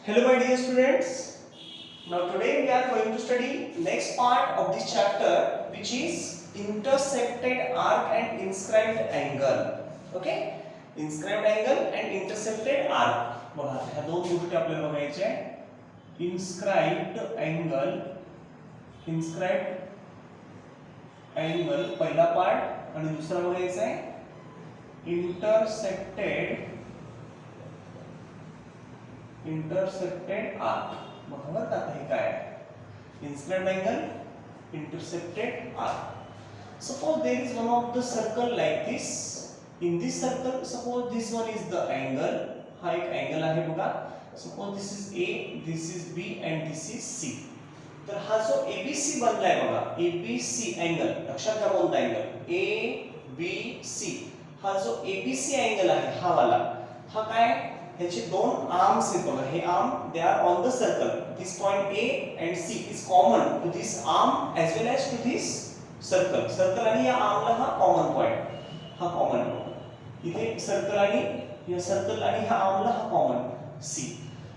Hello my dear students. Now today we are going to study next part of this chapter, which is intersected arc and inscribed angle. Okay? Inscribed angle and intersected arc. बघा ह्या दोन गोष्टी आपल्याला बघायच्या आहेत. inscribed angle पहिला part आणि दुसरा बघायचा आहे intersected arc. बघा आता हे काय आहे inscribed angle, intersected arc. Suppose there is one of the circle like this. In this circle, suppose this one is the angle. हा एक angle आहे बघा. Suppose this is A, this is B and this is C. तर हा जो ABC बनलाय बघा, ABC angle. लक्षात घ्या कोणता angle? ABC. हा जो ABC angle आहे हा वाला. हा काय? ह्याचे दोन आर्म्स आहेत बघा. हे arm they are on the circle. This point A and C is common to this arm as well as to this circle. Circle आणि या आर्मला हा कॉमन पॉइंट. हा कॉमन आहे. इथे सर्कल आणि या सर्कल आणि ह्या आर्मला हा common C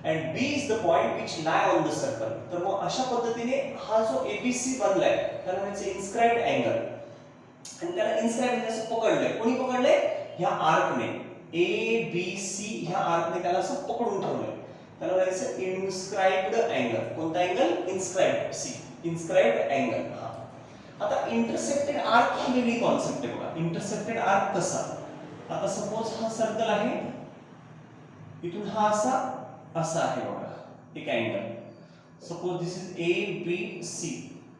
and B is the point which lie on the circle. तर मग अशा पद्धतीने हा जो ABC बनलाय त्याला म्हणजे इन्स्क्राइब्ड अँगल. आणि त्याला इन्स्क्राइब म्हणजे असं पकडलंय. कोणी पकडलंय? ह्या आर्कने. ABC ह्या आर्कने त्याला असं पकडून ठेवलंय. त्याला म्हणायचं इन्स्क्राइब्ड अँगल. कोणता angle? Inscribed. C inscribed angle. हा आता इंटरसेक्टेड आर्क ही वेगळी कॉन्सेप्ट आहे बघा. इंटरसेक्टेड आर्क कसा? आता सपोज हा सर्कल आहे, इथून हा असा आहे बघा एक angle. Suppose this is ABC.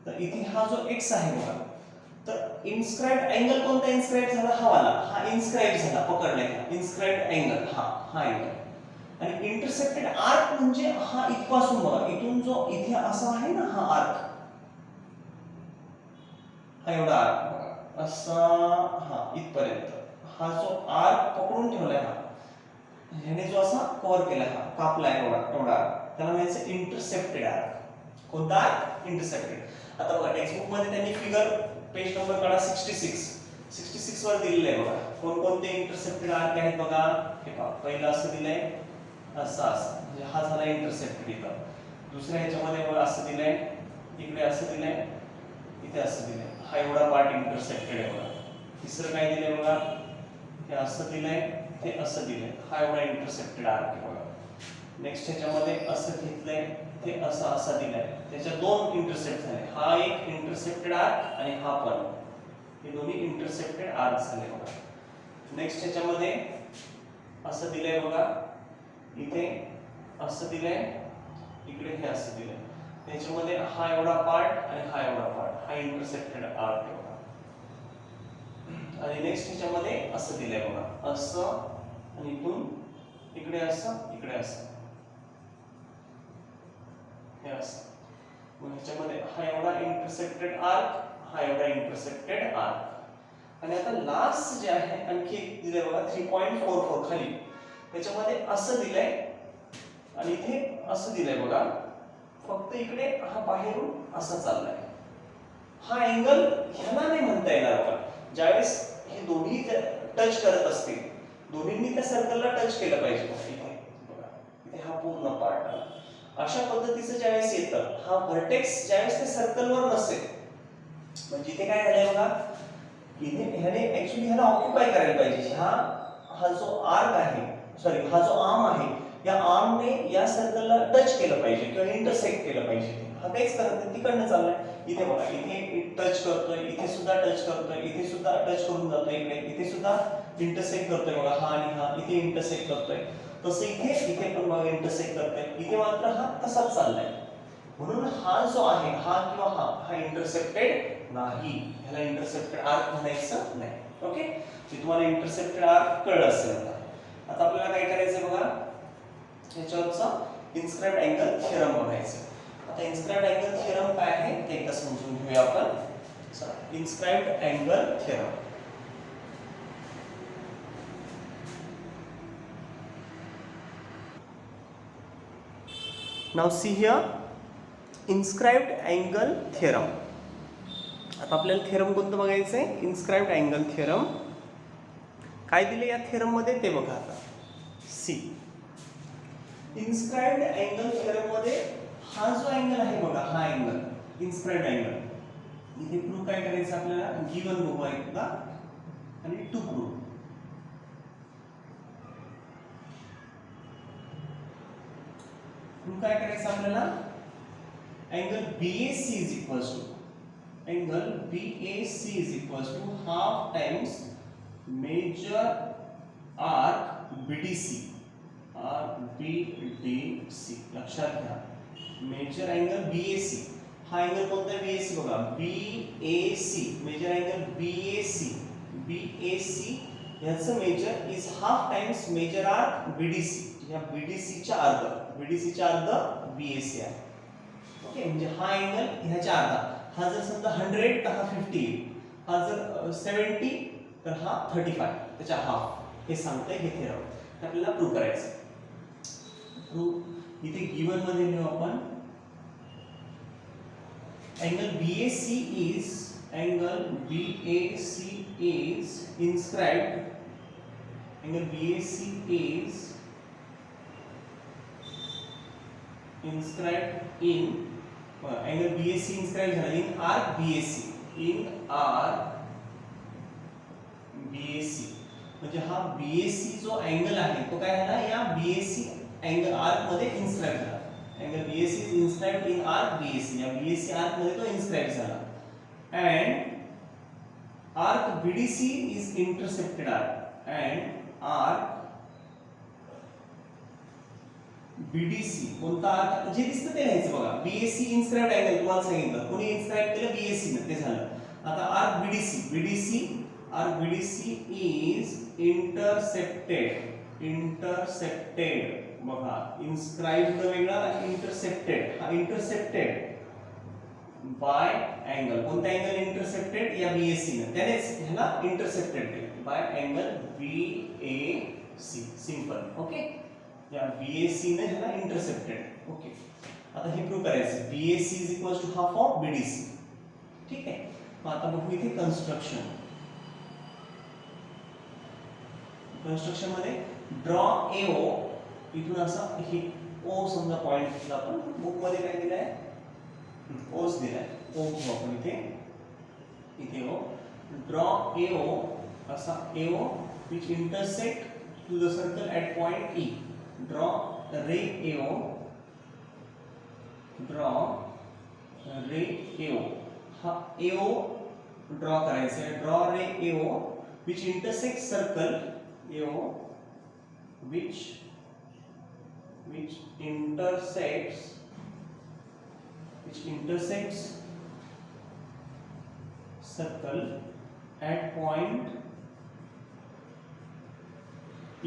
तर इथे हा जो x आहे बघा, तर इन्स्क्राइब्ड अँगल कोणता इन्स्क्राइब झाला? हा वाला. हा इन्स्क्राइब झाला पकडलाय. इन्स्क्राइब्ड अँगल हा अँगल. आणि इंटरसेक्टेड आर्क म्हणजे हा इथपासून बघा, इथून जो इथे असा आहे ना हा आर्क, हा एवढा आर्क बघा असा, हा इथपर्यंत हा जो आर्क पकडून ठेवलाय हा, ह्याने जो असा कव्हर केला, हा कापलाय एवढा त्याला म्हणायचं इंटरसेप्टेड आर्क. कोणता आर्क? इंटरसेप्टेड. आता बघा टेक्स्ट बुक मध्ये त्यांनी फिगर पेज नंबर काढा 66 वर दिलेलं आहे बघा. कोणकोणते इंटरसेप्टेड आर्क आहेत बघा. हे पहा, पहिलं असं दिलंय, असं म्हणजे हा झाला इंटरसेप्टेड. इथं दुसऱ्या ह्याच्यामध्ये बघा असं दिलंय, इकडे असं दिलंय, इथे असं दिलंय. हा एवढा पार्ट इंटरसेप्टेड आहे बघा. तिसरं काय दिलंय बघा, हे असं दिलंय, हे असं दिलंय. हा एवढा इंटरसेप्टेड आर्क आहे बघा. नेक्स्ट ह्याच्यामध्ये असं घेतलंय, ते असा दिलाय. त्याच्या दोन इंटरसेप्ट झाले. हा एक इंटरसेप्टेड आर्क आणि हा पण. हे दोन्ही इंटरसेप्टेड आर्क झाले बघा. नेक्स्ट ह्याच्यामध्ये असं दिलंय बघा, इथे असं दिलंय, इकडे हे असं दिलंय. त्याच्यामध्ये हा एवढा पार्ट आणि हा एवढा पार्ट, हा इंटरसेप्टेड आर्क आहे बघा. आणि नेक्स्ट ह्याच्यामध्ये असं दिलंय बघा, असं आणि इथून इकडे असं, इकडे असं, हे असं. मग ह्याच्यामध्ये हा एवढा इंटरसेप्टेड आर्क, हा एवढा इंटरसेप्टेड आर्क. आणि आता लास्ट जे आहे आणखी एक दिलंय बघा 3.44 खाली. त्याच्यामध्ये असं दिलंय आणि इथे असं दिलंय बघा. फक्त इकडे हा बाहेरून असा चाललाय. हा अँगल ह्याला नाही म्हणता येणार बघा. ज्यावेळेस हे दोन्ही टच करत असतील, दोन्हींनी त्या सर्कलला टच केलं पाहिजे. इथे बघा, इथे हा पूर्ण पार्ट आला. अशा पद्धतीचं ज्यावेळेस येतं, हा व्हर्टेक्स ज्यावेळेस त्या सर्कलवर नसेल, म्हणजे इथे काय झालंय बघा, इथे ह्याने ऍक्च्युअली ह्याला ऑक्युपाय करायला पाहिजे. हा जो आर्क आहे, सॉरी हा जो आर्म आहे, या आर्मने या सर्कलला टच केलं पाहिजे किंवा इंटरसेक्ट केलं पाहिजे. हा काहीच करत नाही, तिकडनं चाललाय. इथे बघा, इथे टच करतोय, इथे सुद्धा टच करतोय, इथे सुद्धा टच करून जातोय, इथे सुद्धा इंटरसेक्ट करतोय बघा. हा आणि हा इथे इंटरसेक्ट करतोय. तसं इथे पण बघा इंटरसेक्ट करतोय. इथे मात्र हा तसाच चाललाय. म्हणून हा जो आहे, हा किंवा हा इंटरसेप्टेड नाही. ह्याला इंटरसेप्टेड आर्क म्हणायचं नाही. ओके, मी तुम्हाला इंटरसेप्टेड आर्क कळलं असेल. आता आपल्याला काय करायचं बघा, ह्याच्यावरचा इन्स्क्राइब्ड अँगल थिअरम बघायचं. आता इन्स्क्राइब्ड अँगल थिअरम काय आहे ते एकदा समजून घेऊया आपण. चला, inscribed angle theorem. Now see here inscribed angle theorem. आता आपल्याला थिअरम कोणतं बघायचं आहे? Inscribed angle theorem. काय दिले या थिअरम मध्ये ते बघा. आता सी इन्स्क्राइब्ड अँगल थेरम मध्ये हा जो अँगल आहे बघा, हा अँगल इन्स्क्राइब्ड अँगल, इथे प्रूव्ह काय करायचं आपल्याला, गिवन बघू एकदा आणि टू प्रूव्ह. प्रूव्ह काय करायचं आपल्याला, angle BAC is equals to angle BAC is equals to half times major arc BDC. BDC लक्षात घ्या, मेजर अँगल BAC, हा अँगल कोणता आहे BAC बघा, BAC मेजर अँगल BAC याचं measure is half times measure arc BDC. या BDC च्या अर्ध BAC आहे. ओके, म्हणजे हा अँगल ह्याच्या अर्धा, हा जर समजा 100 तर हा 50, हा जर 70 तर हा 35, त्याच्या हाफ, हे सांगतंय हे थेरम आपल्याला प्रूव्ह करायचं. प्रूव्ह इथे गिवन मध्ये लिहू आपण, angle BAC is inscribed, angle BAC is inscribed in angle BAC inscribed झाला in arc BAC, म्हणजे हा BAC जो अँगल आहे तो काय झाला, या BAC अँगल आर्क मध्ये इन्स्क्राइब झाला. Angle BAC is inscribed in arc BAC, या BAC आर्क मध्ये तो इन्स्क्राइब झाला. and arc BDC is intercepted arc, and arc BDC कोणता आर्क जे दिसतं ते लिहायचं बघा. BAC इन्स्क्राइब्ड अँगल तुम्हाला सांगितलं, कोणी इन्स्क्राइब केलं BAC ने, ते झालं. आता arc arc BDC is intercepted बघा, इन्स्क्राइब्ड वेगळा, इंटरसेप्टेड, हा इंटरसेप्टेड बाय अँगल, कोणता अँगल इंटरसेप्टेड, या BAC ने, त्यानेच ह्याला इंटरसेप्टेड केलं by angle BAC. Simple. Okay, या BAC ने ह्याला इंटरसेप्टेड. ओके, आता हे प्रूव्ह करायचं, BAC is equals to half of BDC. ठीक आहे, मग आता बघू इथे कन्स्ट्रक्शन मध्ये ड्रॉ AO, इथून असा हे O समजा पॉइंट आपण बुक मध्ये काय दिलाय, ओच दिलाय, O घेऊ आपण इथे O, ड्रॉ AO, असा AO which intersect to the circle at point E. draw ray AO, हा AO ड्रॉ करायचा आहे. Draw ray AO which intersects circle AO, which intersects circle at point E.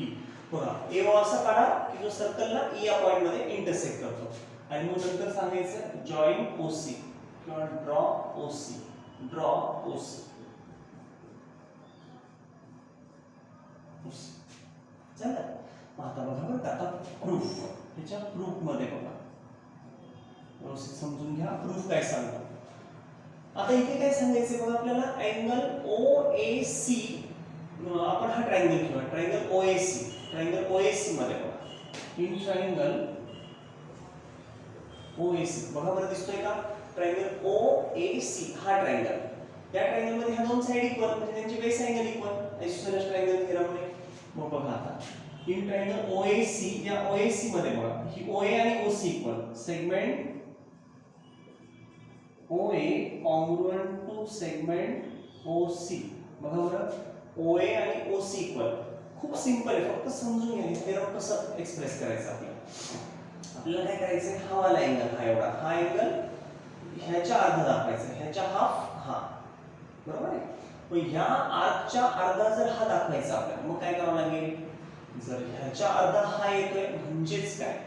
बघा, AO असा काढा की जो सर्कलला E या पॉइंट मध्ये इंटरसेक्ट करतो, आणि मग नंतर सांगायचं जॉइन OC किंवा ड्रॉ OC. चला, आता बघा बरं, आता प्रूफ, त्याच्या प्रूफ मध्ये बघा, व्यवस्थित समजून घ्या प्रूफ काय सांगतो. आता इथे काय सांगायचं बघा आपल्याला, अँगल OAC, आपण हा ट्रायंगल घेऊया, ट्रायंगल OAC मध्ये बघा, इन ट्रायंगल OAC बघा बरं दिसतोय का, ट्रायंगल OAC हा ट्रायंगल, या ट्रायंगल मध्ये ह्या दोन साइड इक्वल, म्हणजे त्यांचे base angle equal, isosceles triangle थेरमने. मग बघा आता इन ट्रायंगल OAC, या OAC मध्ये बघा ही OA आणि OC equal, segment OA congruent to segment OC. बघा बरं, OA आणि OC इक्वल, खूप सिंपल आहे, फक्त समजून घ्या थेरम कसं एक्सप्रेस करायचं. आपल्याला काय करायचं, हा वाला अँगल, हा एवढा, हा अँगल ह्याच्या अर्धा दाखवायचा, ह्याच्या हाफ हा, बरोबर आहे. मग ह्या आर्कच्या अर्धा जर हा दाखवायचा आपल्याला, मग काय करावं लागेल, जर ह्याच्या अर्धा हा येतोय म्हणजेच काय,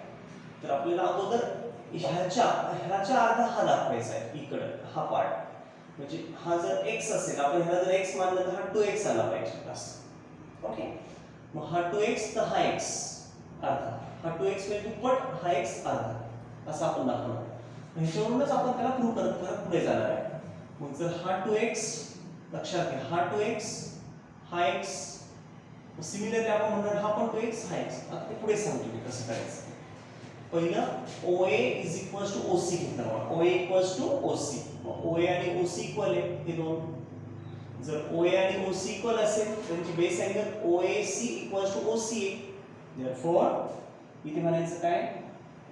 तर आपल्याला अगोदर ह्याच्या अर्धा हा दाखवायचा आहे, इकडे हा पार्ट, म्हणजे हा जर x असेल, आपण ह्याला जर x मानलं तर हा 2x आला पाहिजे असं. ओके, मग हा 2x तर हा x अर्धा, हा 2x म्हणजे दुप्पट, हा x अर्धा, असं आपण दाखवणार. ह्याच्यावरूनच आपण त्याला प्रूव्ह करत पुढे जाणार आहे. मग जर हा 2x, लक्षात घ्या, हा 2x, हा x, सिमिलरली आपण म्हणणार हा पण 2x, हा x. आता ते पुढे सांगतो मी कसं करायचं. पहिलं OA is equals to OC घेतलं बघा. OA equals to OC. मग OA आणि OC इक्वल आहे हे दोन. जर OA आणि OC इक्वल असेल त्यांची base angle OAC equals to OCA. Therefore इथे म्हणायचं काय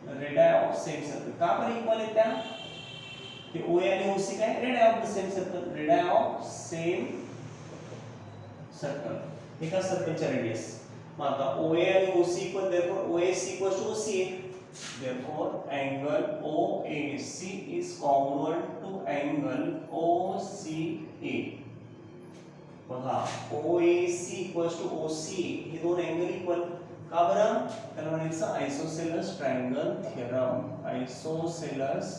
रेडियस ऑफ सेम सर्कल. का बरं इक्वल आहेत त्या? ते OA आणि OC काय radius of the same circle. Radius of same circle एका सर्कलच्या रेडियस. मग आता OA आणि OC equal therefore OAC equals to OCA. Therefore, angle OAC is common to angle OCA. बघा OAC equals to OCA हे दोन angle equal. का बरं? त्याला म्हणायचं isosceles triangle theorem. Isosceles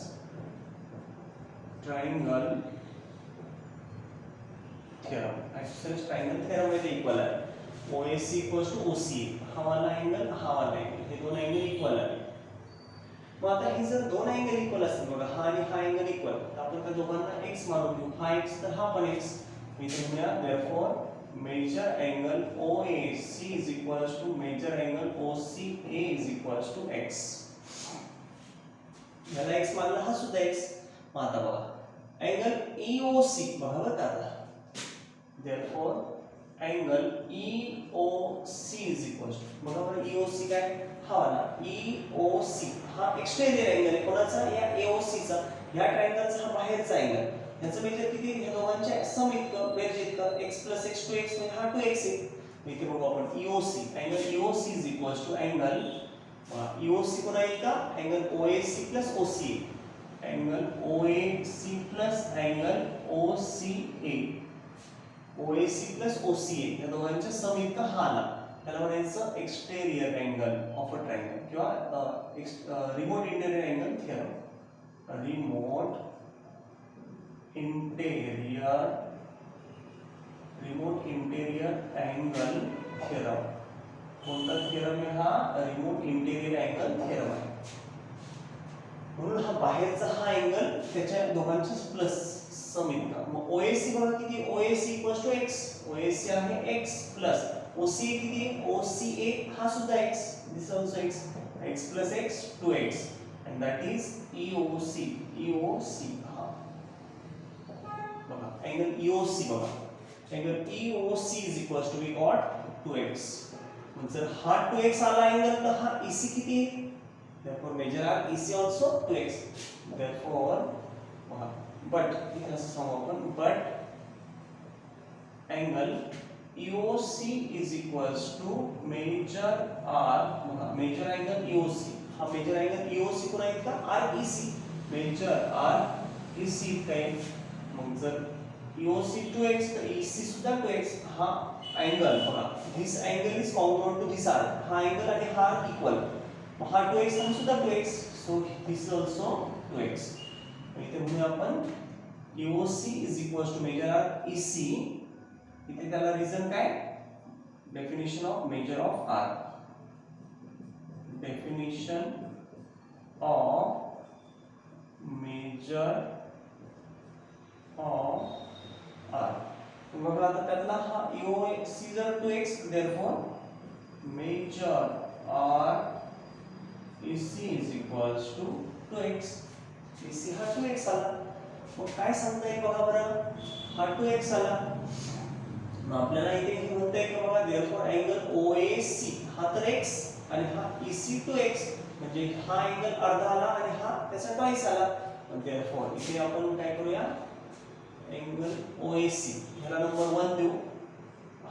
triangle theorem. Isosceles triangle theorem मध्ये equal आहे. OAC equals to OCA. हा वाला अँगल हा वाला अँगल हे दोन अँगल इक्वल आहे. मग आता हे जर दोन अँगल इक्वल असतील बघा हा आणि हा अँगल इक्वल तर आपण त्या दोघांना x मानून घेऊ. हा x तर हा पण x. इथे म्हणूया therefore measure angle OAC is equals to measure angle OCA is equals to x. याला x मानला हा सुद्धा x. मग आता बघा अँगल EOC बघा बरं आता. Therefore angle EOC is equals to बघा बरं EOC काय हा वाला EOC हा एक्सटेरियर अँगल आहे कोणाचा या AOC चा. या ट्रायंगलचा हा बाहेरचा अँगल. याचं मेजर किती ह्या दोघांच्या सम इतकं बेरज इतकं x + x 2x म्हणजे हा 2x आहे. इथे बघू आपण EOC angle EOC is equals to angle EOC कोणा येईल का angle OAC + OCA. Angle OAC + angle OCA. OAC + OCA या दोघांच्या सम इतका हा आला. त्याला म्हणायचं exterior angle of a triangle किंवा remote interior angle theorem. Remote interior angle theorem. कोणता थिअरम आहे हा रिमोट इंटेरियर अँगल थिअरम आहे. म्हणून हा बाहेरचा हा अँगल त्याच्या दोघांच्या प्लस सम इतका. मग OAC बघा किती OAC equals to x. OAC आहे x प्लस OCA किती OCA हा सुद्धा x. This also x. x plus x 2x and that is EOC. EOC हा बघा अँगल EOC बघा angle EOC is equals to we got 2x. मग जर हा 2x आला अँगल तर हा EC किती आहे? therefore measure our EC also 2x. therefore but इथे असं सांगू आपण but angle EOC is equals to major R बघा major angle EOC हा major angle EOC कोण आहे का REC major REC काय मग जर EOC 2x तर EC सुद्धा 2x. हा अँगल बघा this angle is common to this R. हा अँगल आणि हा इक्वल. मग हा 2x हा सुद्धा 2x. so this is also 2x. इथे म्हणूया आपण EOC is equals to major R EC. इथे त्याला रिझन काय definition of measure of R. Definition of measure of R. बघा आता त्यातला हा EOC जर 2x therefore measure R EC is equals to 2x. EC हा 2x आला. मग काय सांगता येईल बघा बरं हा 2x आला. मग आपल्याला इथे हे म्हणता येईल का बघा therefore अँगल OAC हा तर x आणि हा EC 2x म्हणजे हा अँगल अर्धा आला आणि हा त्याचा ट्वाइस आला. मग therefore इथे आपण काय करूया अँगल OAC ह्याला नंबर 1 देऊ.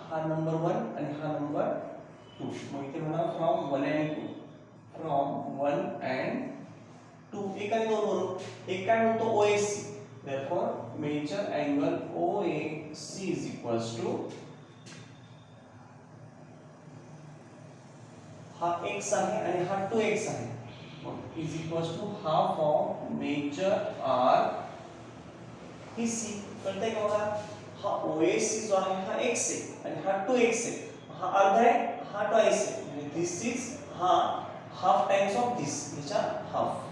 हा नंबर 1 आणि हा नंबर 2. मग इथे म्हणा फ्रॉम 1 and 2. फ्रॉम 1 and 2 एक आणि 2 म्हणून. एक काय म्हणतो OAC. therefore major angle OAC is equals to हा x आहे आणि हा 2x आहे. मग is equals to half of major R EC. कळतंय का बघा हा OAC जो आहे हा x आहे आणि हा 2x आहे. हा अर्धा आहे हा ट्वाइस आहे म्हणजे दिस इज हा हाफ टाइम्स ऑफ दिस याच्या हाफ.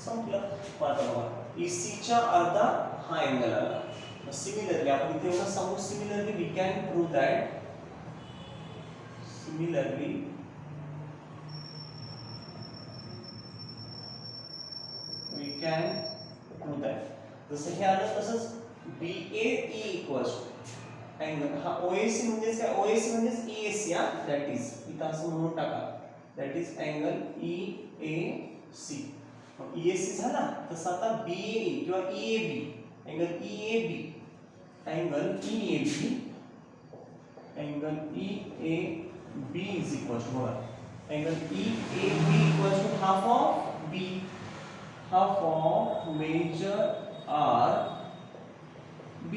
संपलं. आता बघा EC च्या अर्धा हा अँगल आला. सिमिलरली आपण इथे एवढं सांगू similarly we can prove that similarly can do that. जसं हे आलं तसंच BAE इक्वल्स टू अँगल, हा OAC म्हणजेच काय, OAC म्हणजेच EAC, हा दॅट इज इथं असं म्हणून टाका, that is angle EAC. EAC झाला तसं आता BAE किंवा EAB, angle EAB, angle EAB, angle EAB is equal to, बघा angle EAB equal to half of B, half of major R B.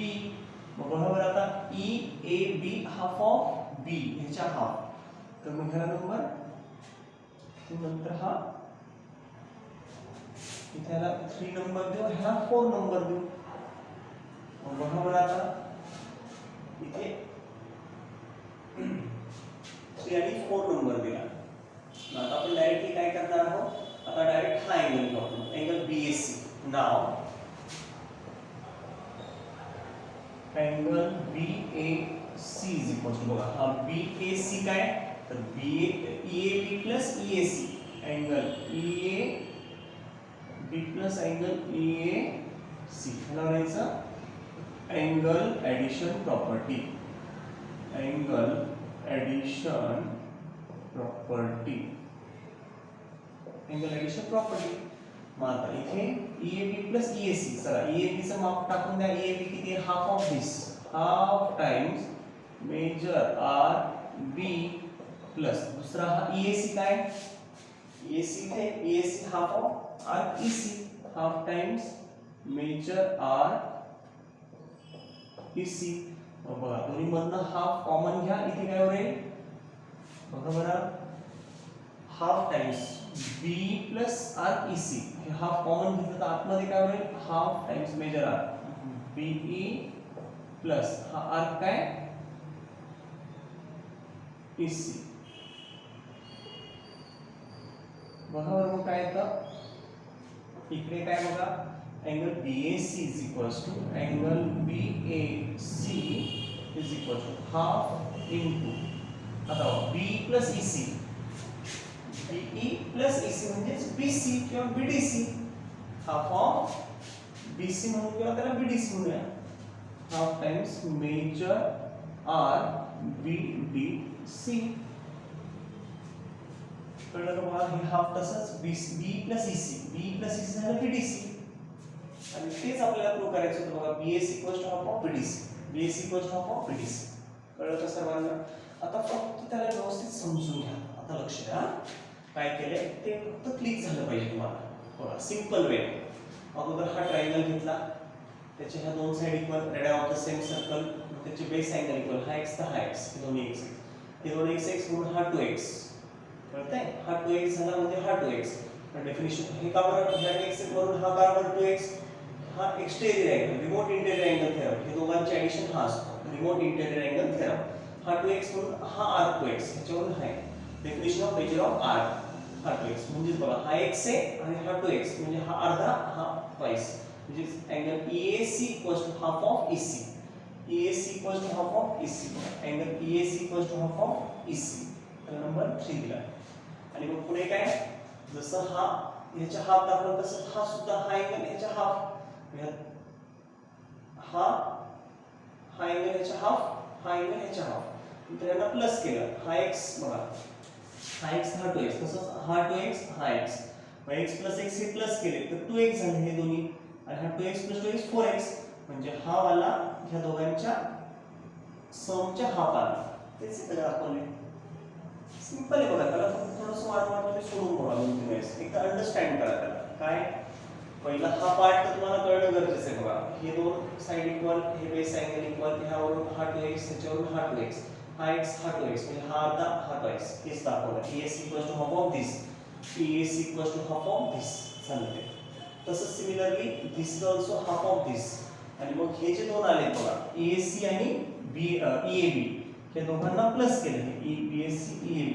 मग बरोबर आता EAB हाफ ऑफ B ह्याच्या half, तर मग ह्याला नंबर, नंतर हा इथे ह्याला 3 नंबर देऊ, ह्याला 4 नंबर देऊ. मग बरोबर आता इथे 3 आणि 4 नंबर दिला. आता आपण डायरेक्टली काय करणार आहोत, आता डायरेक्ट हा अँगल घेऊ आपण, अँगल BAC. नाव angle BAC is equal to, बघा हा BAC काय, तर EAB plus EAC, angle EAB plus angle EAC. ह्याला म्हणायचं angle addition property, angle addition property, angle addition property. मग आता इथे EAB प्लस EAC, चला EAB चं माप टाकून द्या. EAB किती आहे, half of this, half times measure RB plus दुसरा हा EAC काय, EAC इथे EAC half of REC, half times measure REC. बघा दोन्ही मधनं हाफ कॉमन घ्या, इथे काय होईल, बघा बरं, half times B plus REC, हे हाफ कॉमन घेतलं तर आतमध्ये काय होईल, half times measure R BE plus हा R काय EC. बघा बरं मग काय येतं, इकडे काय बघा, angle BAC is equals to angle BAC is equals to half into, आता B plus EC, BE plus EC म्हणजेच BC किंवा BDC, हाफ ऑफ BC म्हणून किंवा त्याला BDC म्हणूया, half times measure R BDC. कळलं का बघा, हे हाफ तसंच B प्लस EC झालं BDC. आणि तेच आपल्याला प्रूव्ह करायचं होतं बघा, BAC equals to half of BDC, BAC equals to half of BDC. कळलं का सर्वांना? आता फक्त त्याला व्यवस्थित समजून घ्या. आता लक्ष द्या, काय केलंय ते फक्त क्लिक झालं पाहिजे तुम्हाला. बघा सिंपल वे, अगोदर हा ट्रायंगल घेतला, त्याच्या ह्या दोन side equal, radius of the same circle, त्याचे बेस अँगल इक्वल, हा x तर हा x, हे दोन्ही x, हे दोन x म्हणून हा 2x. कळतंय, हा 2x झाला म्हणजे हा 2x. डेफिनेशन हे का बरं, ह्या x वरून हा का बरं 2x, हा exterior angle, remote interior angle theorem, हे दोघांचे ऍडिशन हा असतो, रिमोट इंटेरियर अँगल थेरम. हा 2x म्हणून हा r 2x, ह्याच्यावरून हा definition of measure of r, हा 2x म्हणजे बघा हा x आहे आणि हा 2x म्हणजे हा अर्धा, हा ट्वाइस, म्हणजे angle EAC equals to half of EC, EAC equals to half of EC, angle EAC equals to half of EC. तर नंबर 3 दिला. आणि मग पुढे काय, जसं हा ह्याच्या हाफ दाखवला तसं हा सुद्धा हा अँगल ह्याच्या हाफ, हा अँगल ह्याच्या हाफ, हा अँगल ह्याच्या हाफ, तर यांना प्लस केलं, हा x बघा, हा x हा 2x, तसंच हा 2x हा x, मग x प्लस x हे प्लस केले तर 2x झाले हे दोन्ही, आणि हा 2x प्लस 2x 4x, म्हणजे हा वाला ह्या दोघांच्या समच्या हाफ आला. तेच इथे दाखवले. सिंपल आहे बघा, त्याला थोडंसं वारंवार तुम्ही सोडून बघा 2-3 वेळेस, एकदा अंडरस्टँड करा त्याला. काय, पहिला हा पार्ट तर तुम्हाला कळणं गरजेचं आहे बघा, हे दोन साइड इक्वल, हे बेस अँगल इक्वल, ह्यावरून हा 2x, ह्याच्यावरून हा 2x, हा x हा 2x, म्हणजे हा अर्धा हा ट्वाइस, हेच दाखवलं. EAC equals to half of this, EAC equals to half of this झालं ते. तसंच similarly this is also half of this. आणि मग हे जे दोन आले बघा, EAC आणि EAB, हे दोघांना प्लस केले, BAC EAB,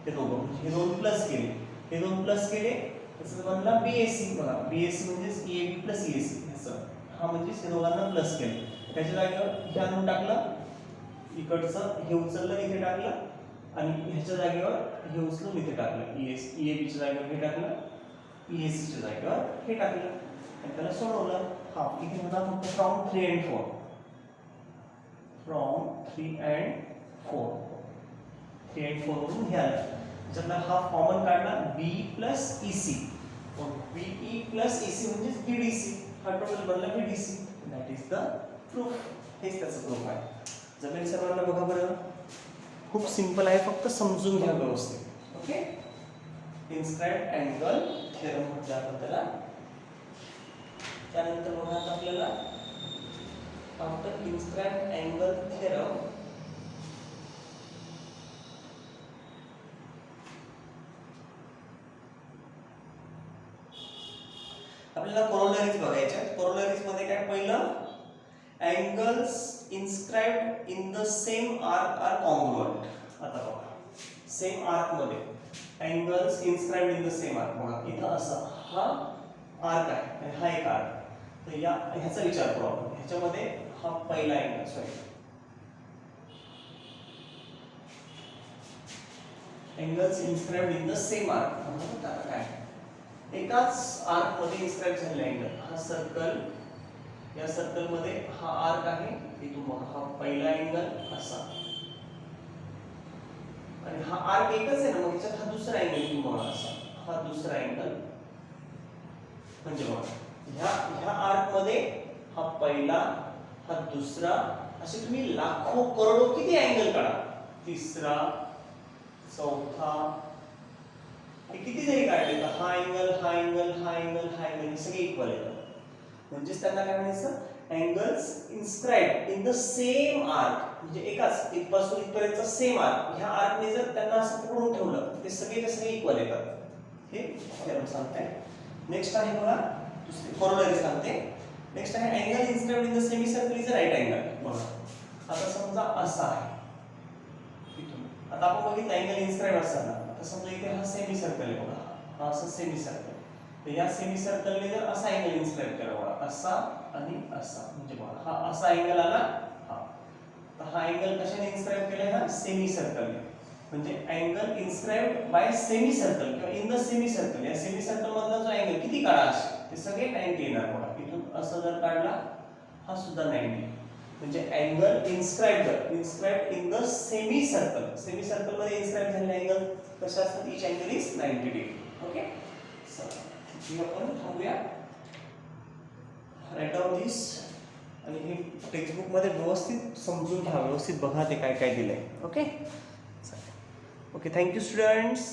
हे दोघं, हे दोन प्लस केले, हे दोन प्लस केले, त्याचं बनला BAC. बघा BAC म्हणजेच EAB प्लस EAC, ह्याचं हा म्हणजेच हे दोघांना प्लस केले, त्याच्या जागेवर हे आणून टाकलं, इकडचं हे उचललं इथे टाकलं, आणि ह्याच्या जागेवर हे उचलून इथे टाकलं, EAB च्या जागेवर हे टाकलं, EACच्या जागेवर हे टाकलं आणि त्याला सोडवलं. हा इथे होता फक्त from 3 and 4, from 3 and 4, 3 and 4 वरून हे आलं. त्याच्यातला हा कॉमन काढला B plus EC, BE plus EC म्हणजे BDC, हा टोटल बनला BDC. That is the proof. हेच त्याचं प्रूफ आहे. जमेल सर्वांना? बघा बरं, खूप सिंपल आहे, फक्त समजून घ्या व्यवस्थित. ओके, इन्स्क्राइब्ड अँगल थेरम म्हटलं आपण त्याला. त्यानंतर बघा आता आपल्याला आफ्टर इन्स्क्राइब्ड अँगल थेरम आपल्याला कोरोलरीज बघायच्या. कोरोलरीज मध्ये काय पहिलं, angles inscribed in the same arc are congruent. आता बघा, सेम आर्क मध्ये angles inscribed in the same arc. बघा इथं असा हा आर्क आहे आणि हा एक आर्क. तर या ह्याचा विचार करू आपण. ह्याच्यामध्ये हा पहिला angle, sorry, angles inscribed in the same arc म्हणजे काय, एकाच आर्क मध्ये इन्स्क्राइब झालेला अँगल. हा सर्कल, या सर्कल मध्ये हा आर्क आहे, इथून बघा हा पहिला अँगल असा आणि हा आर्क एकच आहे ना, मग याच्यात हा दुसरा अँगल इथून बघा असा, हा दुसरा अँगल. म्हणजे बघा ह्या आर्क मध्ये हा पहिला, हा दुसरा, असे तुम्ही लाखो करोडो किती अँगल काढा, तिसरा, चौथा, हे किती जरी काढले तर हा अँगल, हा अँगल, हा अँगल, हा अँगल हे सगळे इक्वल येतात. म्हणजे त्यांना काय म्हणायचं, angles inscribed in the same arc, म्हणजे एकाच इथपासून इथपर्यंतचा सेम आर्क. ह्या आर्कने जर त्यांना असं पकडून ठेवलं ते सगळेचे सगळे इक्वल येतात. हे थेरम सांगते. नेक्स्ट आहे बघा, दुसरी कोरोलरी सांगते. नेक्स्ट आहे angle inscribed in the semicircle is a right angle. बघा आता समजा असा आहे इथून, आता आपण बघितलं अँगल इन्स्क्राइब्ड असताना. आता समजा इथे हा सेमी सर्कल आहे बघा, हा असा सेमी सर्कल. तर या सेमी सर्कलने जर असा अँगल इन्स्क्राइब केला बघा, असा आणि असा, म्हणजे बघा हा असा अँगल आला, हा. तर हा अँगल कशाने इन्स्क्राइब केलाय, हा सेमी सर्कलने. म्हणजे angle inscribed bye semi circle किंवा इन द सेमी सर्कल. या सेमी सर्कल मधला जो अँगल किती काढा असे, ते सगळे 90 येणार बघा. इथून असं जर काढला, हा सुद्धा 90. म्हणजे angle inscribed in the semi circle. Semi circle मध्ये इन्स्क्राइब झालेले अँगल कसे असतात, each angle is 90 degree. Okay, चला आपण थांबूया. राईट डाऊन दिस आणि हे टेक्स्टबुक मध्ये व्यवस्थित समजून घ्या, व्यवस्थित बघा ते काय काय दिलंय. Okay, okay, thank you students.